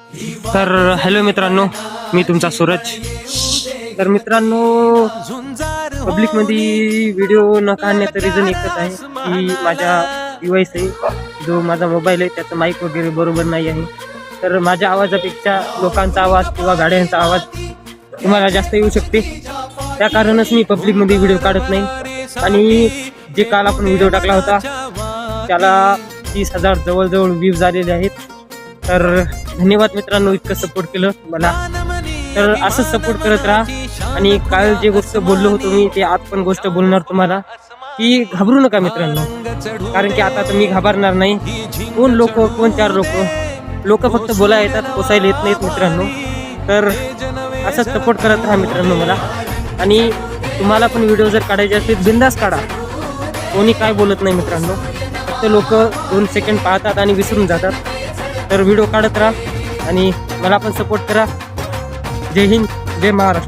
तर हॅलो मित्रांनो, मी तुमचा सूरज. तर मित्रांनो, पब्लिकमध्ये व्हिडिओ न काढण्याचं रिझन एकच आहे की माझ्या डिव्हाइस आहे, जो माझा मोबाईल आहे, त्याचं माईक वगैरे बरोबर नाही आहे. तर माझ्या आवाजापेक्षा लोकांचा आवाज किंवा गाड्यांचा आवाज तुम्हाला जास्त येऊ शकते. त्या कारणच मी पब्लिकमध्ये व्हिडिओ काढत नाही. आणि जे काल आपण व्हिडिओ टाकला होता त्याला 30,000 जवळजवळ व्ह्यूज आलेले आहेत. तर धन्यवाद मित्रांनो, इतकं सपोर्ट केलं मला. तर असंच सपोर्ट करत राहा. आणि काल जे गोष्ट बोललो होतो मी, ते आज पण गोष्ट बोलणार तुम्हाला, की घाबरू नका मित्रांनो. कारण की आता तर मी घाबरणार नाही. कोण लोक, कोण चार लोक फक्त बोलायला येतात, पोसायला येत नाहीत मित्रांनो. तर असंच सपोर्ट करत राहा मित्रांनो मला. आणि तुम्हाला पण व्हिडिओ जर काढायचे असतील बिंदास काढा, कोणी काय बोलत नाही मित्रांनो. फक्त लोक 2 सेकंड पाहतात आणि विसरून जातात. तर व्हिडिओ काढत राहा आणि मला पण सपोर्ट करा. जय हिंद, जय महाराष्ट्र.